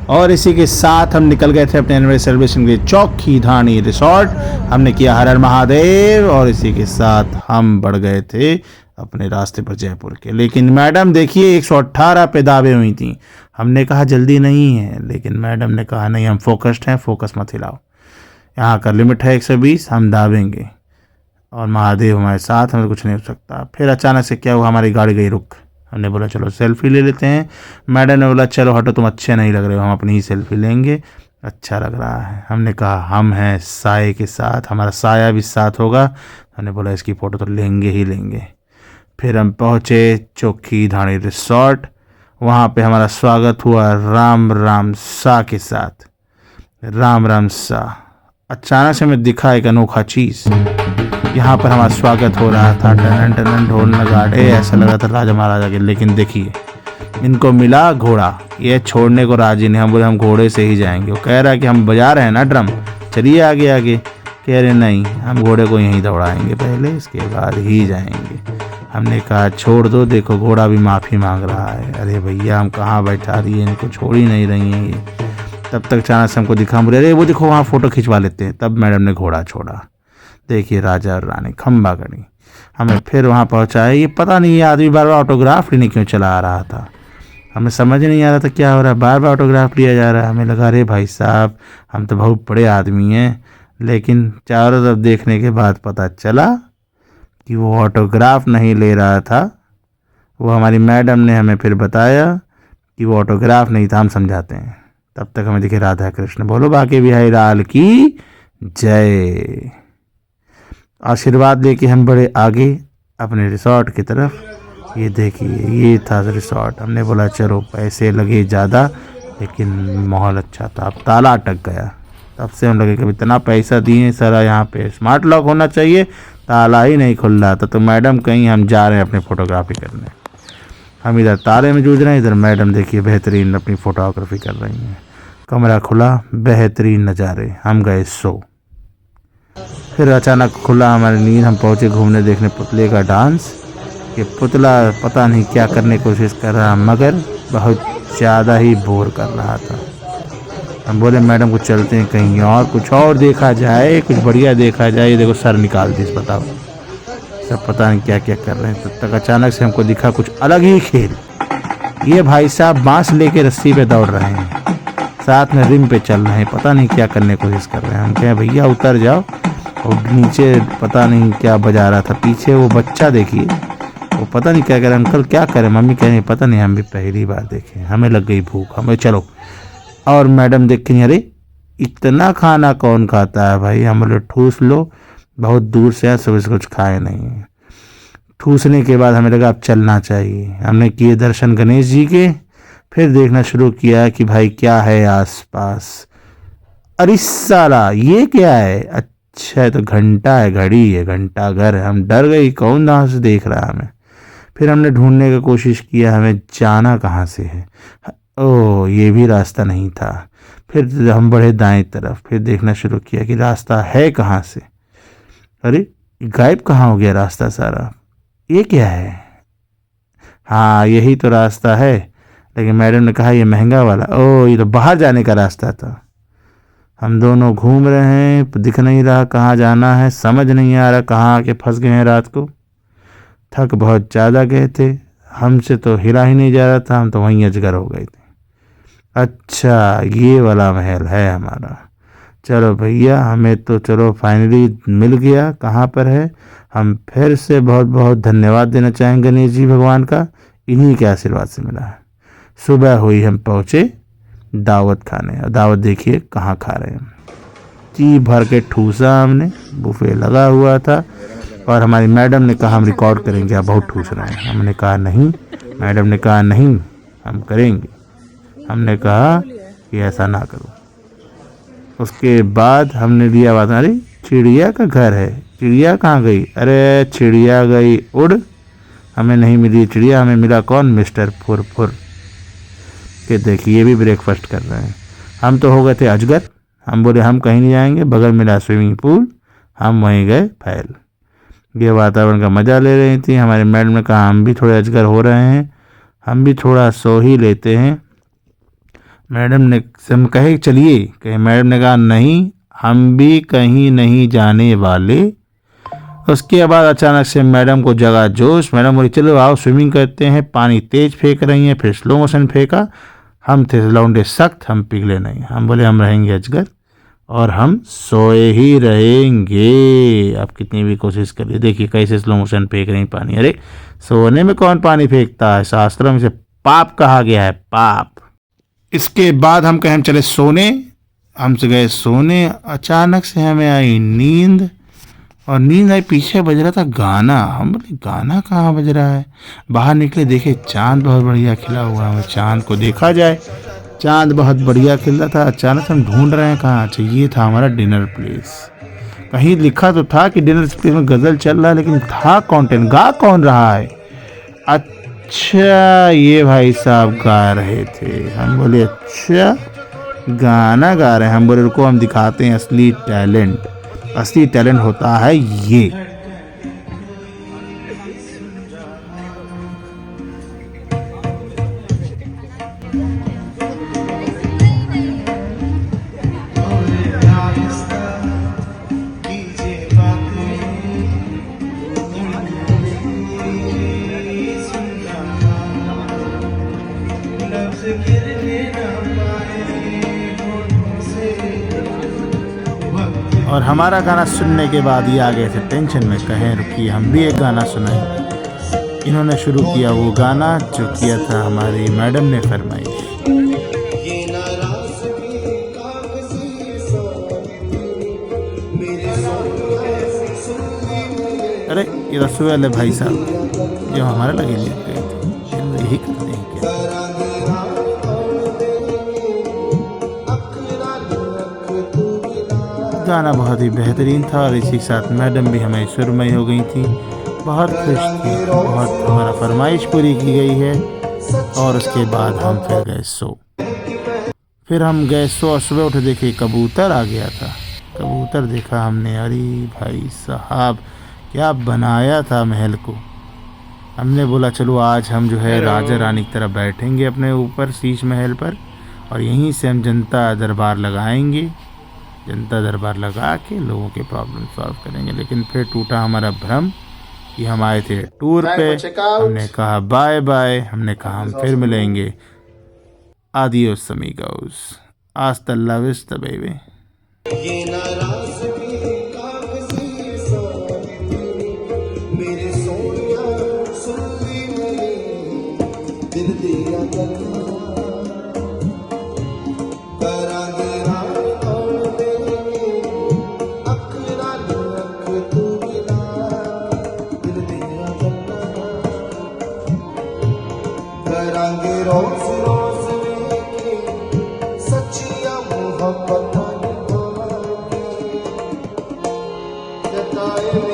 और इसी के साथ हम निकल गए थे अपने एनिवर्सरी सेलिब्रेशन के लिए चौकी धानी रिसोर्ट। हमने किया हर हर महादेव और इसी के साथ हम बढ़ गए थे अपने रास्ते पर जयपुर के। लेकिन मैडम देखिए 118 पे दावे हुई थी। हमने कहा जल्दी नहीं है, लेकिन मैडम ने कहा नहीं हम फोकस्ड हैं, फोकस मत हिलाओ, यहाँ का लिमिट है 120, हम दावेंगे और महादेव हमारे साथ, हमें कुछ नहीं हो सकता। फिर अचानक से क्या हुआ, हमारी गाड़ी गई रुक। हमने बोला चलो सेल्फी ले लेते हैं। मैडम ने बोला चलो हटो तुम अच्छे नहीं लग रहे हो, हम अपनी ही सेल्फी लेंगे, अच्छा लग रहा है। हमने कहा हम हैं साये के साथ, हमारा साया भी साथ होगा। हमने बोला इसकी फ़ोटो तो लेंगे ही लेंगे। फिर हम पहुँचे चौकी धानी रिसोर्ट। वहाँ पे हमारा स्वागत हुआ राम राम सा के साथ। राम राम सा अचानक से हमें दिखा एक अनोखा चीज़। यहाँ पर हमारा स्वागत हो रहा था, टन टन ढोल नगाड़े, ऐसा लगा था राजा महाराजा के। लेकिन देखिए इनको मिला घोड़ा, ये छोड़ने को राजी नहीं। हम बोले हम घोड़े से ही जाएंगे। वो कह रहा है कि हम बजा रहे हैं ना ड्रम, चलिए आगे आगे। कह रहे नहीं हम घोड़े को यहीं दौड़ाएंगे पहले, इसके बाद ही जाएंगे। हमने कहा छोड़ दो, देखो घोड़ा भी माफ़ी मांग रहा है। अरे भैया हम कहाँ बैठा दिए, इनको छोड़ ही नहीं रही हैं ये। तब तक अचानक से हमको दिखा, बोले अरे वो देखो वहाँ फ़ोटो खिंचवा लेते हैं। तब मैडम ने घोड़ा छोड़ा, देखिए राजा और रानी खम्बा गढ़ी। हमें फिर वहाँ पहुँचाया। ये पता नहीं ये आदमी बार बार ऑटोग्राफ लेने क्यों चला आ रहा था, हमें समझ नहीं आ रहा था क्या हो रहा है, बार बार ऑटोग्राफ लिया जा रहा है। हमें लगा अरे भाई साहब हम तो बहुत बड़े आदमी हैं। लेकिन चारों तरफ देखने के बाद पता चला कि वो ऑटोग्राफ नहीं ले रहा था। वो हमारी मैडम ने हमें फिर बताया कि वो ऑटोग्राफ नहीं था, हम समझाते हैं। तब तक हमें दिखे राधा कृष्ण, बोलो बाकी बिहारी लाल की जय। आशीर्वाद लेके हम बढ़े आगे अपने रिसोर्ट की तरफ। ये देखिए ये था रिसोर्ट। हमने बोला चलो पैसे लगे ज़्यादा लेकिन माहौल अच्छा था। अब ताला अटक गया, तब से हम लगे कि इतना पैसा दिए सर, यहाँ पे स्मार्ट लॉक होना चाहिए, ताला ही नहीं खुल रहा था। तो मैडम कहीं हम जा रहे हैं अपनी फ़ोटोग्राफी करने। हम इधर ताले में जूझ रहे हैं, इधर मैडम देखिए बेहतरीन अपनी फ़ोटोग्राफी कर रही हैं। कमरा खुला, बेहतरीन नज़ारे, हम गए सो। फिर अचानक खुला हमारी नींद, हम पहुँचे घूमने देखने पुतले का डांस। ये पुतला पता नहीं क्या करने की कोशिश कर रहा, मगर बहुत ज़्यादा ही बोर कर रहा था। हम बोले मैडम को चलते हैं कहीं और, कुछ और देखा जाए, कुछ बढ़िया देखा जाए। ये देखो सर निकाल दी, बताओ सब पता नहीं क्या क्या कर रहे हैं। तब तक अचानक से हमको दिखा कुछ अलग ही खेल। ये भाई साहब बांस लेके रस्सी पे दौड़ रहे हैं, साथ में रिम पे चल रहे हैं, पता नहीं क्या करने की कोशिश कर रहे हैं। हम कहें भैया उतर जाओ। और नीचे पता नहीं क्या बजा रहा था, पीछे वो बच्चा देखिए वो पता नहीं क्या करे। अंकल क्या करें, मम्मी कह रही पता नहीं, हम भी पहली बार देखे, हमें लग गई भूख, हमें चलो। और मैडम देख के अरे इतना खाना कौन खाता है भाई। हम बोले ठूस लो, बहुत दूर से आए, सुबह से कुछ खाए नहीं। ठूसने के बाद हमें लगा अब चलना चाहिए। हमने किए दर्शन गणेश जी के, फिर देखना शुरू किया कि भाई क्या है आसपास। अरे साला ये क्या है, अच्छा है तो घंटा है, घड़ी है, घंटा घर है। हम डर गई, कौन वहाँ से देख रहा है हमें। फिर हमने ढूंढने की कोशिश किया हमें जाना कहाँ से है। ओह ये भी रास्ता नहीं था। फिर हम बढ़े दाएं तरफ, फिर देखना शुरू किया कि रास्ता है कहाँ से। अरे गायब कहाँ हो गया रास्ता सारा, ये क्या है। हाँ यही तो रास्ता है, लेकिन मैडम ने कहा ये महंगा वाला। ओह ये तो बाहर जाने का रास्ता था। हम दोनों घूम रहे हैं, दिख नहीं रहा कहाँ जाना है, समझ नहीं आ रहा कहाँ आके फंस गए हैं। रात को थक बहुत ज़्यादा गए थे, हमसे तो हिला ही नहीं जा रहा था, हम तो वहीं अजगर हो गए थे। अच्छा ये वाला महल है हमारा, चलो भैया हमें तो चलो फाइनली मिल गया कहाँ पर है। हम फिर से बहुत बहुत धन्यवाद देना चाहेंगे गणेश जी भगवान का, इन्हीं के आशीर्वाद से मिला है। सुबह हुई, हम पहुँचे दावत खाने। और दावत देखिए कहाँ खा रहे हैं, जी भर के ठूसा हमने, बुफे लगा हुआ था। और हमारी मैडम ने कहा हम रिकॉर्ड करेंगे, आप बहुत ठूस रहे हैं। हमने कहा नहीं, मैडम ने कहा नहीं हम करेंगे। हमने कहा कि ऐसा ना करो। उसके बाद हमने दिया बात, अरे चिड़िया का घर है, चिड़िया कहाँ गई। अरे चिड़िया गई उड़, हमें नहीं मिली चिड़िया, हमें मिला कौन, मिस्टर फुरफुर के। देखिए ये भी ब्रेकफास्ट कर रहे हैं। हम तो हो गए थे अजगर। हम बोले हम कहीं नहीं जाएंगे, बगल मिला स्विमिंग पूल, हम वहीं गए फैल। ये वातावरण का मज़ा ले रही थी। हमारे मैडम ने कहा हम भी थोड़े अजगर हो रहे हैं, हम भी थोड़ा सो ही लेते हैं। मैडम ने हम कहे चलिए, कहे मैडम ने कहा नहीं, हम भी कहीं नहीं जाने वाले। उसके बाद अचानक से मैडम को जगा जोश। मैडम बोली चलो आओ स्विमिंग करते हैं। पानी तेज फेंक रही हैं, फिर स्लो मोशन फेंका। हम थे लौंडे सख्त, हम पिघले नहीं। हम बोले हम रहेंगे अजगर और हम सोए ही रहेंगे। आप कितनी भी कोशिश करिए, देखिए कैसे स्लो मोशन फेंक रही पानी। अरे सोने में कौन पानी फेंकता है, शास्त्रों में से पाप कहा गया है, पाप। इसके बाद हम कहे हम चले सोने। हम से गए सोने। अचानक से हमें आई नींद, और नींद आई, पीछे बज रहा था गाना। हम बोले गाना कहाँ बज रहा है। बाहर निकले, देखे चांद बहुत बढ़िया खिला हुआ है। चांद को देखा जाए, चांद बहुत बढ़िया खिल रहा था। अचानक हम ढूंढ रहे हैं कहाँ। अच्छा ये था हमारा डिनर प्लेस। कहीं लिखा तो था कि डिनर प्लेस में गज़ल चल रहा है, लेकिन था कॉन्टेंट, गा कौन रहा है। अच्छा ये भाई साहब गा रहे थे। हम बोले अच्छा गाना गा रहे हैं। हम बोले रुको हम दिखाते हैं असली टैलेंट। असली टैलेंट होता है ये। और हमारा गाना सुनने के बाद ये आ गए थे टेंशन में, कहें रुकिए हम भी एक गाना सुनाएं। इन्होंने शुरू किया वो गाना जो किया था हमारी मैडम ने फरमाइश। अरे ये रसोई वाले भाई साहब जो हमारे लगे लिए गए थे, यही करते हैं क्या। गाना बहुत ही बेहतरीन था और इसी के साथ मैडम भी हमें सुरमई हो गई थी, बहुत खुश थी, बहुत हमारा फरमाइश पूरी की गई है। और उसके बाद हम फिर गए सो। फिर हम गए सो और सुबह उठे देखे कबूतर आ गया था। कबूतर देखा हमने, अरे भाई साहब क्या बनाया था महल को। हमने बोला चलो आज हम जो है राजा रानी की तरह बैठेंगे अपने ऊपर शीश महल पर, और यहीं से हम जनता दरबार लगाएंगे। जनता दरबार लगा के लोगों के प्रॉब्लम सॉल्व करेंगे। लेकिन फिर टूटा हमारा भ्रम कि हम आए थे टूर पे। हमने कहा बाय बाय, हमने कहा हम फिर मिलेंगे। आदियोस अमीगोस, हasta la vista baby। करांगे रोज रोज लेके सच्चिया मोहब्बत जताए